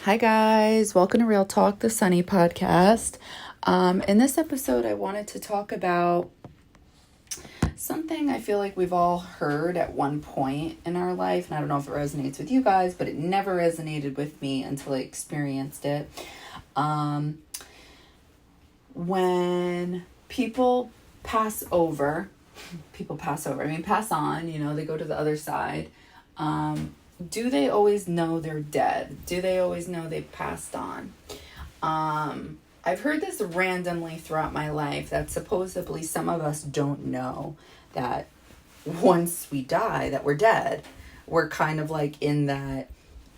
Hi guys, welcome to Real Talk, the Sunny podcast. In this episode, I wanted to talk about something I feel like we've all heard at one point in our life, and I don't know if it resonates with you guys, but it never resonated with me until I experienced it. When people pass on, they go to the other side. Do they always know they're dead? Do they always know they've passed on? I've heard this randomly throughout my life that supposedly some of us don't know that once we die, that we're dead. We're kind of like in that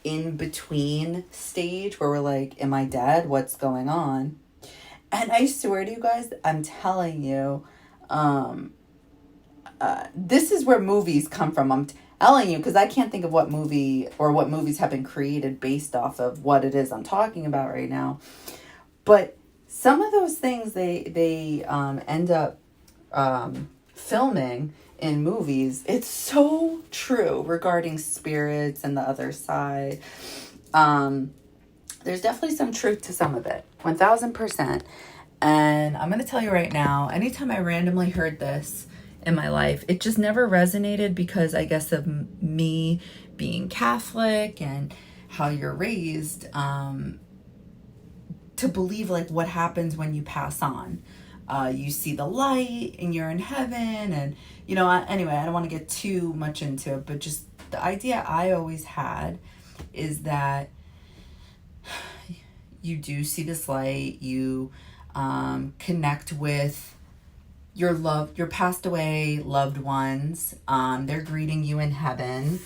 in-between stage where we're like, am I dead? What's going on? And I swear to you guys, I'm telling you, this is where movies come from. I'm telling you, because I can't think of what movie or what movies have been created based off of what it is I'm talking about right now. But some of those things they end up filming in movies. It's so true regarding spirits and the other side. There's definitely some truth to some of it, 1000%. And I'm going to tell you right now, anytime I randomly heard this in my life, it just never resonated because I guess of me being Catholic and how you're raised to believe like what happens when you pass on. You see the light and you're in heaven, and anyway, I don't want to get too much into it, but just the idea I always had is that you do see this light, you connect with your passed away loved ones. They're greeting you in heaven,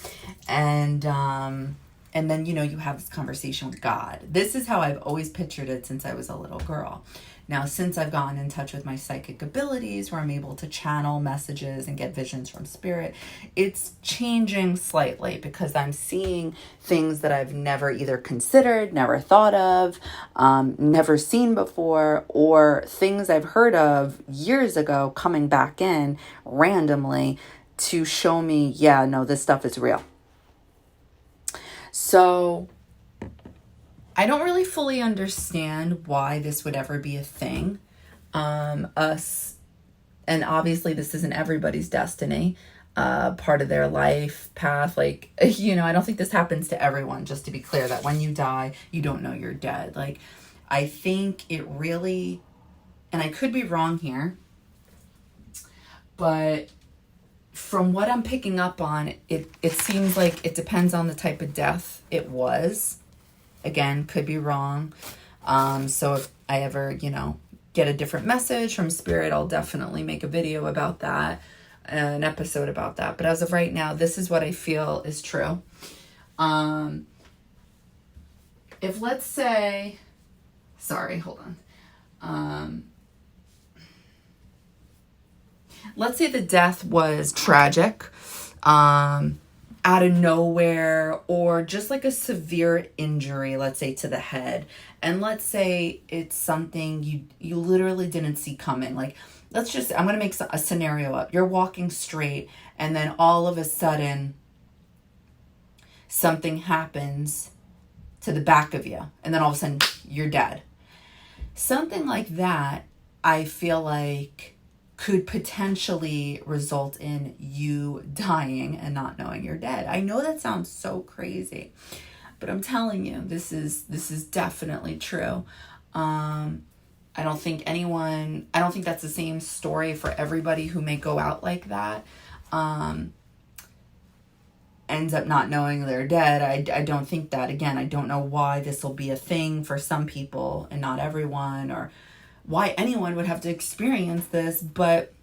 and then you have this conversation with God. This is how I've always pictured it since I was a little girl. Now, since I've gotten in touch with my psychic abilities, where I'm able to channel messages and get visions from spirit, it's changing slightly because I'm seeing things that I've never either considered, never thought of, never seen before, or things I've heard of years ago coming back in randomly to show me, yeah, no, this stuff is real. So I don't really fully understand why this would ever be a thing. And obviously this isn't everybody's destiny, part of their life path. Like, I don't think this happens to everyone, just to be clear, that when you die, you don't know you're dead. Like, I think it really, and I could be wrong here, but from what I'm picking up on, it seems like it depends on the type of death it was. Again, could be wrong. So if I ever, get a different message from spirit, I'll definitely make a video about that, an episode about that. But as of right now, this is what I feel is true. If let's say, hold on. Let's say the death was tragic, out of nowhere, or just like a severe injury, let's say to the head. And let's say it's something you literally didn't see coming. Like, I'm going to make a scenario up. You're walking straight and then all of a sudden something happens to the back of you. And then all of a sudden you're dead. Something like that, I feel like could potentially result in you dying and not knowing you're dead. I know that sounds so crazy, but I'm telling you, this is definitely true. I don't think that's the same story for everybody who may go out like that, ends up not knowing they're dead. I don't think that. Again, I don't know why this will be a thing for some people and not everyone, or why anyone would have to experience this, but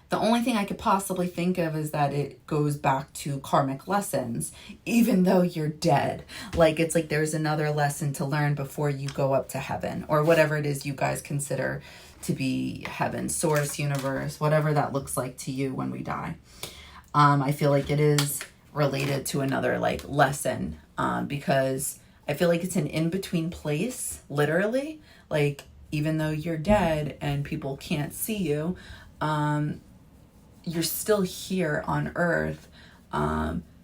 the only thing I could possibly think of is that it goes back to karmic lessons, even though you're dead. Like, it's like there's another lesson to learn before you go up to heaven, or whatever it is you guys consider to be heaven, source, universe, whatever that looks like to you when we die. I feel like it is related to another like lesson, because I feel like it's an in-between place, literally. Like, even though you're dead and people can't see you, you're still here on earth,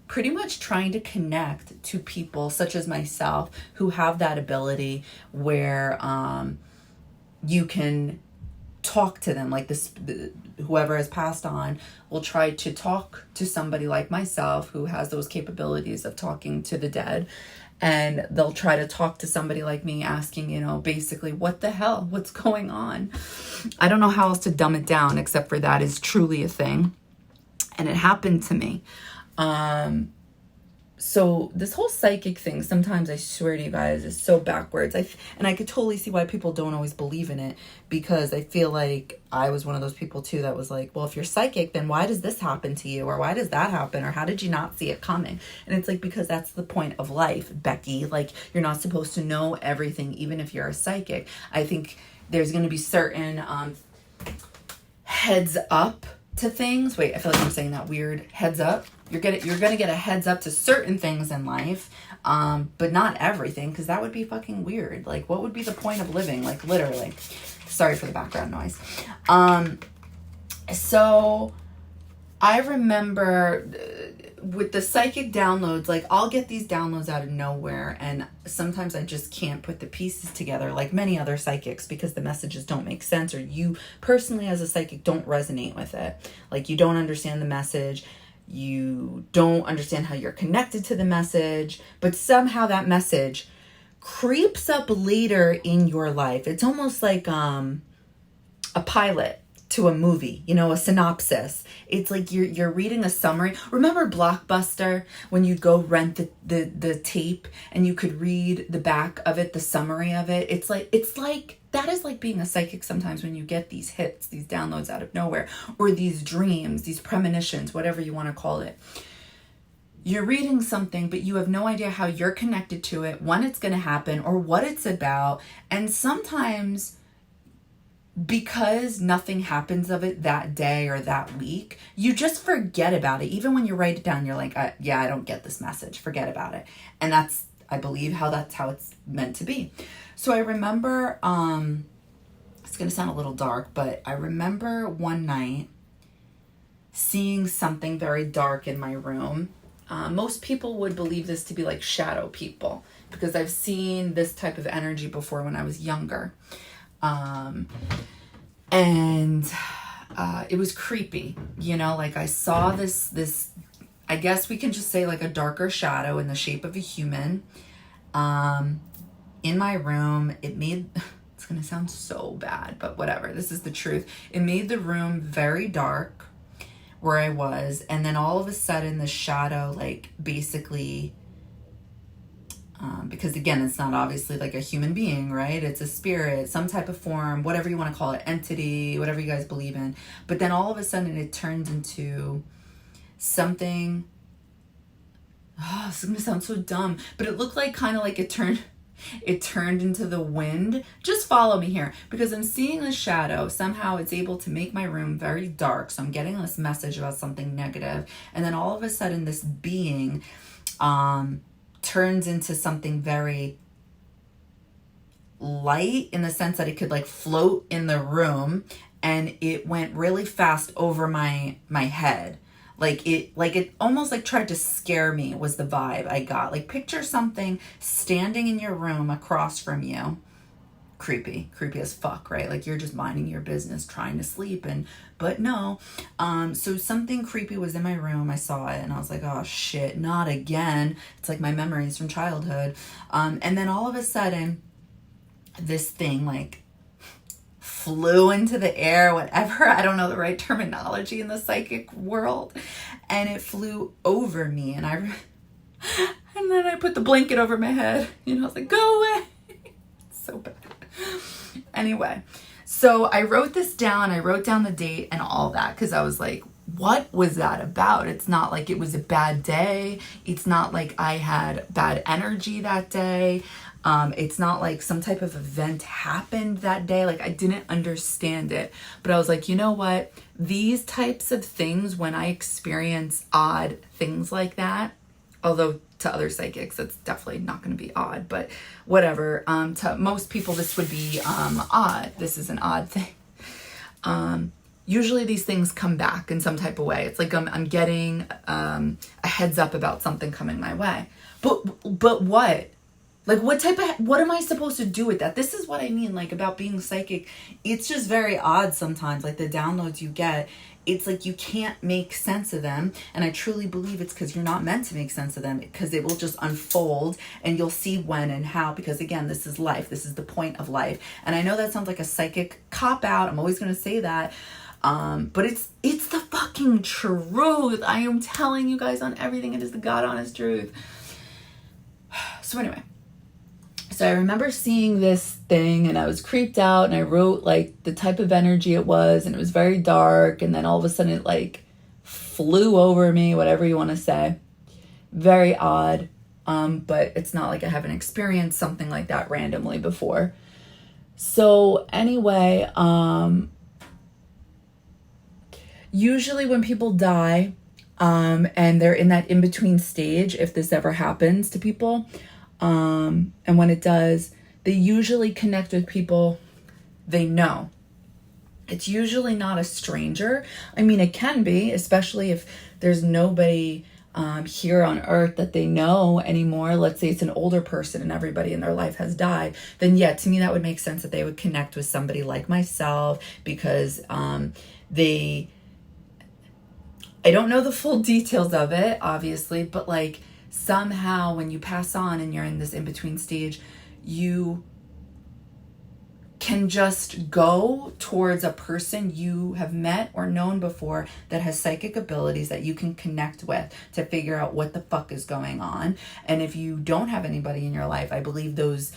pretty much trying to connect to people such as myself who have that ability where you can talk to them. Like this, whoever has passed on will try to talk to somebody like myself who has those capabilities of talking to the dead, and they'll try to talk to somebody like me asking, you know, basically, what the hell, what's going on? I don't know how else to dumb it down except for that is truly a thing, and it happened to me. So this whole psychic thing, sometimes I swear to you guys, is so backwards. And I could totally see why people don't always believe in it, because I feel like I was one of those people too that was like, well, if you're psychic, then why does this happen to you? Or why does that happen? Or how did you not see it coming? And it's like, because that's the point of life, Becky. Like, you're not supposed to know everything, even if you're a psychic. I think there's going to be certain heads up to things. Wait, I feel like I'm saying that weird. Heads up. You're gonna get a heads up to certain things in life, but not everything, because that would be fucking weird. Like, what would be the point of living? Like, literally. Sorry for the background noise. So I remember with the psychic downloads, like, I'll get these downloads out of nowhere, and sometimes I just can't put the pieces together like many other psychics, because the messages don't make sense, or you personally as a psychic don't resonate with it. Like, you don't understand the message. You don't understand how you're connected to the message, but somehow that message creeps up later in your life. It's almost like a pilot to a movie, you know, a synopsis. It's like you're reading a summary. Remember Blockbuster, when you'd go rent the tape and you could read the back of it, the summary of it? It's like that is like being a psychic sometimes, when you get these hits, these downloads out of nowhere, or these dreams, these premonitions, whatever you want to call it. You're reading something, but you have no idea how you're connected to it, when it's going to happen, or what it's about. And sometimes, because nothing happens of it that day or that week, you just forget about it. Even when you write it down, you're like, yeah, I don't get this message. Forget about it. And that's, I believe, that's how it's meant to be. So I remember, it's going to sound a little dark, but I remember one night seeing something very dark in my room. Most people would believe this to be like shadow people, because I've seen this type of energy before when I was younger. And it was creepy, you know, like I saw this, I guess we can just say like a darker shadow in the shape of a human, in my room. It made, it's going to sound so bad, but whatever, this is the truth. It made the room very dark where I was. And then all of a sudden the shadow, like, basically, because again, it's not obviously like a human being, right? It's a spirit, some type of form, whatever you want to call it, entity, whatever you guys believe in. But then all of a sudden it turns into something, this is going to sound so dumb, but it looked like kind of like it turned into the wind. Just follow me here, because I'm seeing the shadow. Somehow it's able to make my room very dark. So I'm getting this message about something negative. And then all of a sudden this being, turns into something very light, in the sense that it could like float in the room, and it went really fast over my head. Like it almost like tried to scare me, was the vibe I got. Like, picture something standing in your room across from you. Creepy as fuck, right? Like, you're just minding your business, trying to sleep, but no. So something creepy was in my room. I saw it and I was like, oh shit, not again. It's like my memories from childhood. And then all of a sudden, this thing like flew into the air, whatever. I don't know the right terminology in the psychic world. And it flew over me, and then I put the blanket over my head. You know, I was like, go away. So bad. Anyway, so I wrote this down. I wrote down the date and all that, because I was like, what was that about? It's not like it was a bad day. It's not like I had bad energy that day. It's not like some type of event happened that day. Like, I didn't understand it. But I was like, you know what? These types of things, when I experience odd things like that, although to other psychics, it's definitely not going to be odd, but whatever. To most people, this would be odd. This is an odd thing. usually these things come back in some type of way. It's like I'm getting a heads up about something coming my way. But what? Like, what am I supposed to do with that? This is what I mean, like, about being psychic. It's just very odd sometimes, like, the downloads you get. It's like you can't make sense of them. And I truly believe it's because you're not meant to make sense of them, because it will just unfold and you'll see when and how, because, again, this is life. This is the point of life. And I know that sounds like a psychic cop-out. I'm always going to say that. But it's the fucking truth. I am telling you guys on everything. It is the God honest truth. So anyway. So I remember seeing this thing and I was creeped out, and I wrote like the type of energy it was, and it was very dark, and then all of a sudden it like flew over me, whatever you want to say. Very odd. But it's not like I haven't experienced something like that randomly before. So anyway, usually when people die, and they're in that in-between stage, if this ever happens to people, and when it does, they usually connect with people they know. It's usually not a stranger. I mean, it can be, especially if there's nobody here on earth that they know anymore. Let's say it's an older person and everybody in their life has died. Then yeah, to me that would make sense that they would connect with somebody like myself, because I don't know the full details of it, obviously, but like somehow when you pass on and you're in this in-between stage, you can just go towards a person you have met or known before that has psychic abilities that you can connect with to figure out what the fuck is going on. And if you don't have anybody in your life, I believe those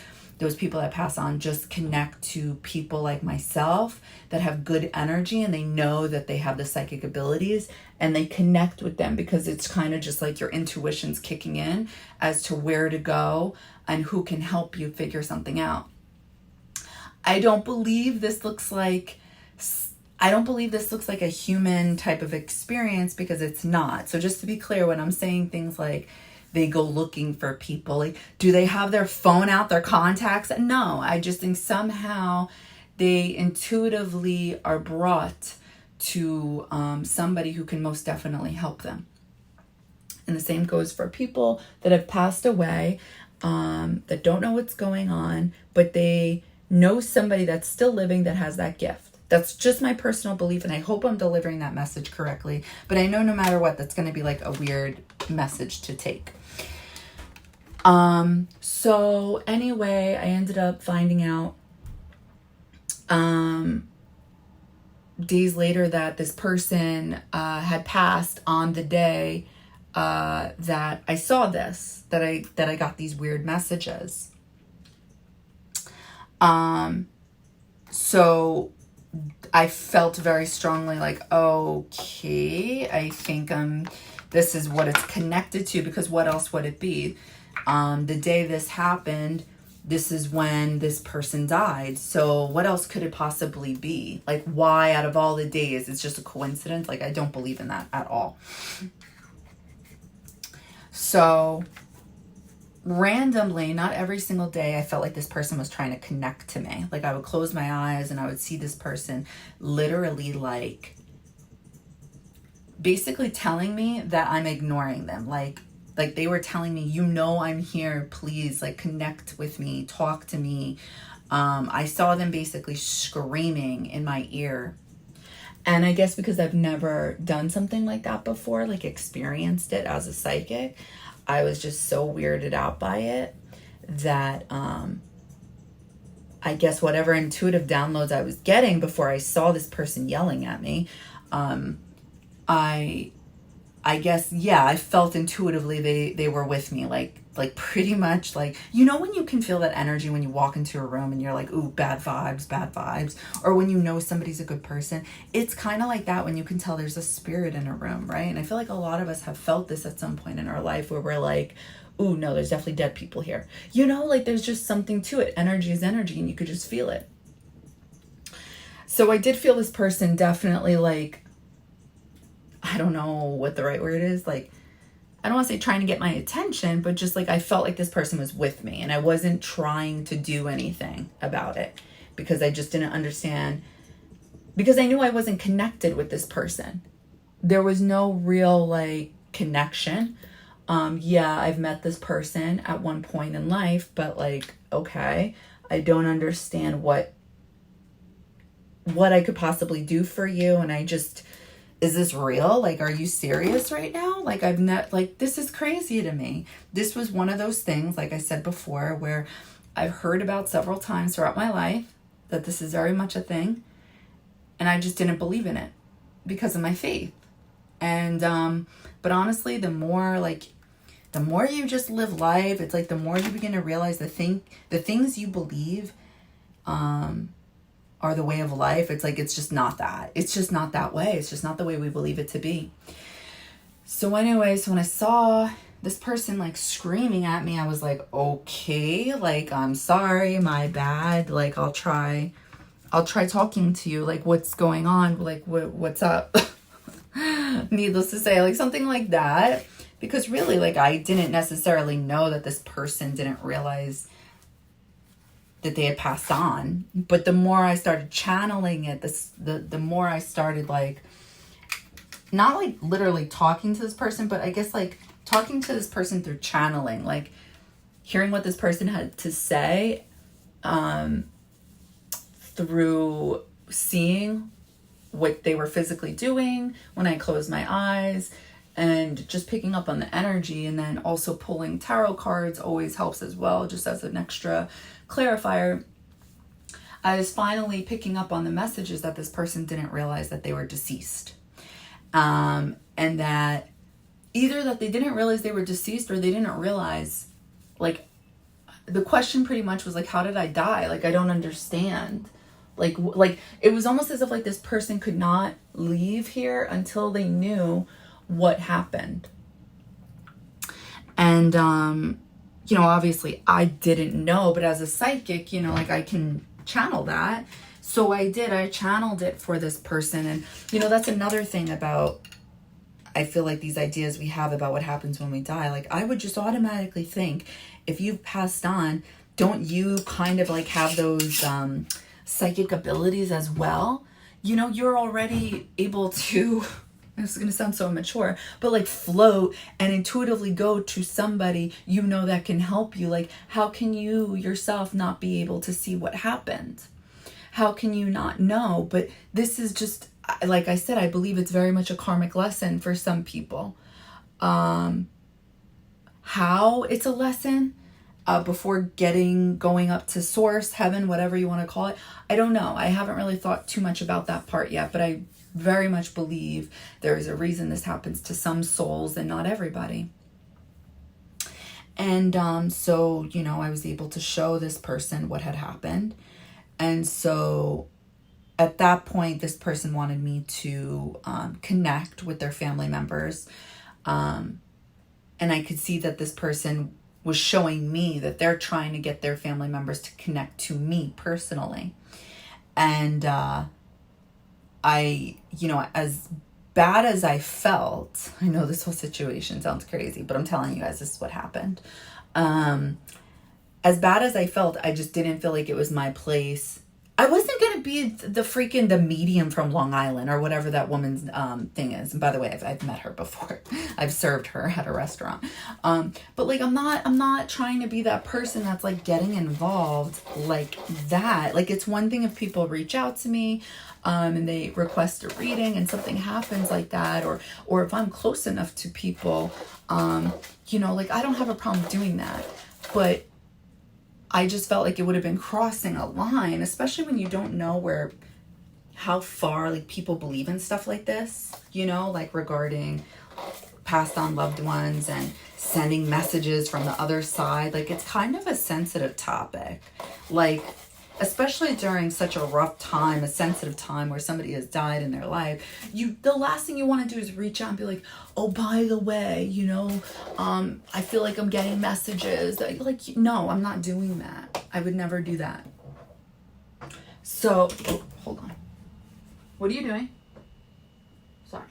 people that pass on just connect to people like myself that have good energy, and they know that they have the psychic abilities, and they connect with them because it's kind of just like your intuition's kicking in as to where to go and who can help you figure something out. I don't believe this looks like a human type of experience, because it's not. So just to be clear, when I'm saying things like they go looking for people, like, do they have their phone out, their contacts? No, I just think somehow they intuitively are brought to somebody who can most definitely help them. And the same goes for people that have passed away, that don't know what's going on, but they know somebody that's still living that has that gift. That's just my personal belief, and I hope I'm delivering that message correctly. But I know no matter what, that's going to be like a weird message to take. So anyway, I ended up finding out days later that this person had passed on the day that I saw this, that I got these weird messages. So I felt very strongly like, okay, I think this is what it's connected to, because what else would it be? The day this happened, this is when this person died. So what else could it possibly be? Like, why out of all the days, it's just a coincidence? Like, I don't believe in that at all. So randomly, not every single day, I felt like this person was trying to connect to me. Like, I would close my eyes and I would see this person literally like basically telling me that I'm ignoring them. Like they were telling me, you know, I'm here, please, like, connect with me, talk to me. I saw them basically screaming in my ear. And I guess because I've never done something like that before, like experienced it as a psychic, I was just so weirded out by it that I guess whatever intuitive downloads I was getting before I saw this person yelling at me, I guess, yeah, I felt intuitively they were with me, like pretty much, like, you know, when you can feel that energy when you walk into a room and you're like, ooh, bad vibes, or when you know somebody's a good person. It's kind of like that when you can tell there's a spirit in a room, right? And I feel like a lot of us have felt this at some point in our life where we're like, ooh, no, there's definitely dead people here. You know, like, there's just something to it. Energy is energy, and you could just feel it. So I did feel this person definitely, like, I don't know what the right word is, like, I don't want to say trying to get my attention, but just like I felt like this person was with me, and I wasn't trying to do anything about it because I just didn't understand because I knew I wasn't connected with this person. There was no real like connection. Yeah, I've met this person at one point in life, but like, okay, I don't understand what I could possibly do for you. And I just, is this real? Like, are you serious right now? Like, I've not, like, this is crazy to me. This was one of those things, like I said before, where I've heard about several times throughout my life that this is very much a thing. And I just didn't believe in it because of my faith. And, but honestly, the more you just live life, it's like the more you begin to realize the things you believe, are the way of life. It's like, it's just not that. It's just not that way. It's just not the way we believe it to be. So anyways, when I saw this person like screaming at me, I was like, okay, like, I'm sorry, my bad. Like, I'll try talking to you. Like, what's going on? Like, what's up? Needless to say, like something like that. Because really, like, I didn't necessarily know that this person didn't realize that they had passed on. But the more I started channeling it, the more I started like, not like literally talking to this person, but I guess like talking to this person through channeling, like hearing what this person had to say, through seeing what they were physically doing when I closed my eyes, and just picking up on the energy. And then also pulling tarot cards always helps as well, just as an extra clarifier. I was finally picking up on the messages that this person didn't realize that they were deceased. And that either that they didn't realize they were deceased, or they didn't realize, like, the question pretty much was like, how did I die? Like, I don't understand. Like it was almost as if like this person could not leave here until they knew what happened. And, you know, obviously I didn't know, but as a psychic, you know, like I can channel that. So I channeled it for this person. And, you know, that's another thing about, I feel like these ideas we have about what happens when we die, like I would just automatically think, if you've passed on, don't you kind of like have those, psychic abilities as well? You know, you're already able to, this is going to sound so immature, but like float and intuitively go to somebody you know that can help you. Like, how can you yourself not be able to see what happened? How can you not know? But this is just, like I said, I believe it's very much a karmic lesson for some people. How it's a lesson, before going up to source, heaven, whatever you want to call it, I don't know. I haven't really thought too much about that part yet, but I very much believe there is a reason this happens to some souls and not everybody. And so, you know, I was able to show this person what had happened. And so at that point, this person wanted me to connect with their family members. And I could see that this person was showing me that they're trying to get their family members to connect to me personally. And I, you know, as bad as I felt, I know this whole situation sounds crazy, but I'm telling you guys, this is what happened. As bad as I felt, I just didn't feel like it was my place. I wasn't going to be the medium from Long Island or whatever that woman's thing is. And by the way, I've met her before. I've served her at a restaurant. But like, I'm not trying to be that person that's like getting involved like that. Like, it's one thing if people reach out to me, and they request a reading and something happens like that, or if I'm close enough to people, you know, like I don't have a problem doing that. But I just felt like it would have been crossing a line, especially when you don't know how far like people believe in stuff like this, you know, like regarding passed on loved ones and sending messages from the other side. Like, it's kind of a sensitive topic, like, especially during such a rough time, a sensitive time where somebody has died in their life. The last thing you want to do is reach out and be like, oh, by the way, you know, I feel like I'm getting messages. Like, no, I'm not doing that. I would never do that. So, oh, hold on. What are you doing? Sorry.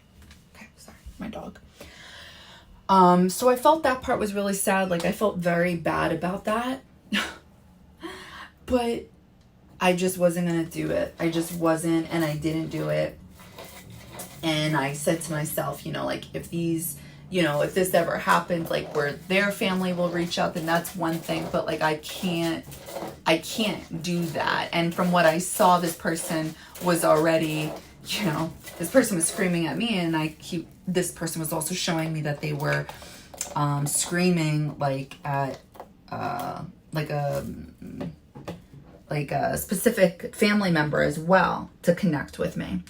Okay, sorry. My dog. So I felt that part was really sad. Like, I felt very bad about that. But I just wasn't going to do it. I just wasn't, and I didn't do it. And I said to myself, you know, like, if these, you know, if this ever happens, like, where their family will reach out, then that's one thing. But, like, I can't do that. And from what I saw, this person was already, you know, this person was screaming at me, and this person was also showing me that they were screaming, like, at like a specific family member as well to connect with me.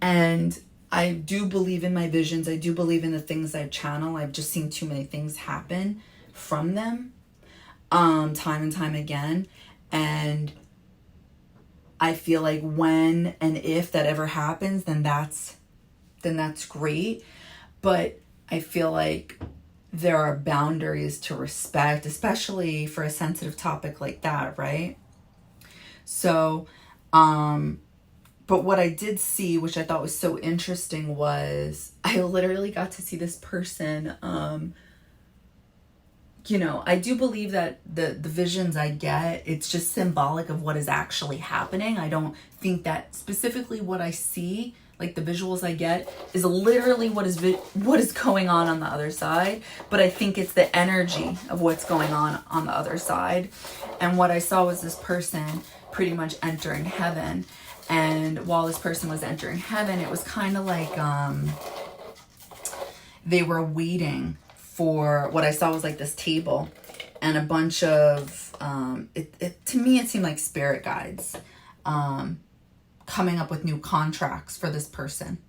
And I do believe in my visions. I do believe in the things I channel. I've just seen too many things happen from them, time and time again. And I feel like when and if that ever happens, then that's great. But I feel like there are boundaries to respect, especially for a sensitive topic like that, right? So, but what I did see, which I thought was so interesting, was I literally got to see this person, you know, I do believe that the visions I get, it's just symbolic of what is actually happening. I don't think that specifically what I see, like the visuals I get, is literally what is going on the other side. But I think it's the energy of what's going on the other side. And what I saw was this person pretty much entering heaven. And while this person was entering heaven, it was kind of like they were waiting for, what I saw was like this table and a bunch of, to me, it seemed like spirit guides coming up with new contracts for this person.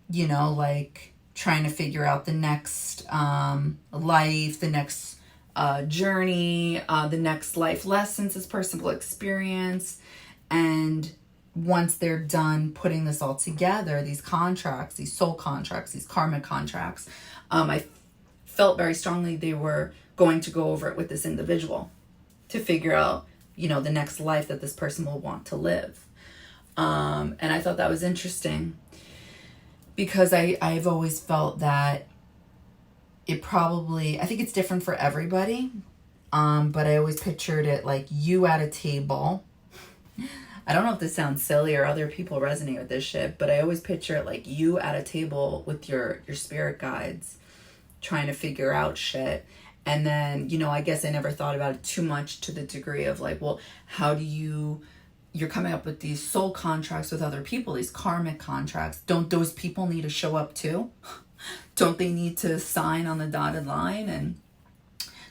You know, like trying to figure out the next life, the next journey, the next life lessons this person will experience. And once they're done putting this all together, these contracts, these soul contracts, these karmic contracts, I felt very strongly they were going to go over it with this individual to figure out, you know, the next life that this person will want to live. And I thought that was interesting because I've always felt that it probably, I think it's different for everybody. But I always pictured it like you at a table. I don't know if this sounds silly or other people resonate with this shit, but I always picture it like you at a table with your spirit guides trying to figure out shit. And then, you know, I guess I never thought about it too much to the degree of like, well, how do you're coming up with these soul contracts with other people, these karmic contracts. Don't those people need to show up too? Don't they need to sign on the dotted line and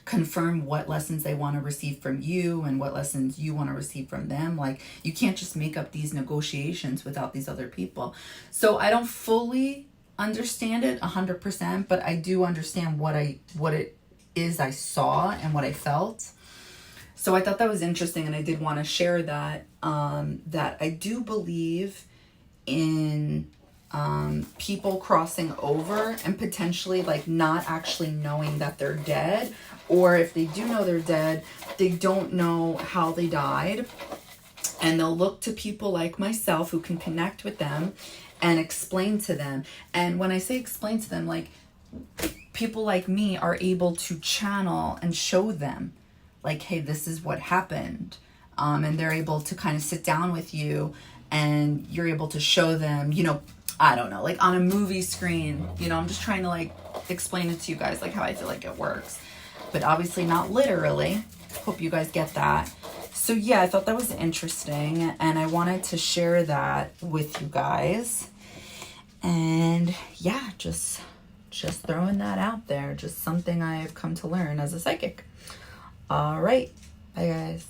confirm what lessons they want to receive from you and what lessons you want to receive from them? Like, you can't just make up these negotiations without these other people. So I don't fully understand it 100%, but I do understand what it is I saw and what I felt. So I thought that was interesting, and I did want to share that, that I do believe in people crossing over and potentially like not actually knowing that they're dead, or if they do know they're dead, they don't know how they died, and they'll look to people like myself who can connect with them and explain to them. And when I say explain to them, like people like me are able to channel and show them like, hey, this is what happened. And they're able to kind of sit down with you and you're able to show them, you know, I don't know, like on a movie screen, you know, I'm just trying to like explain it to you guys, like how I feel like it works, but obviously not literally. Hope you guys get that. So yeah, I thought that was interesting and I wanted to share that with you guys. And yeah, just throwing that out there, just something I've come to learn as a psychic. All right. Bye guys.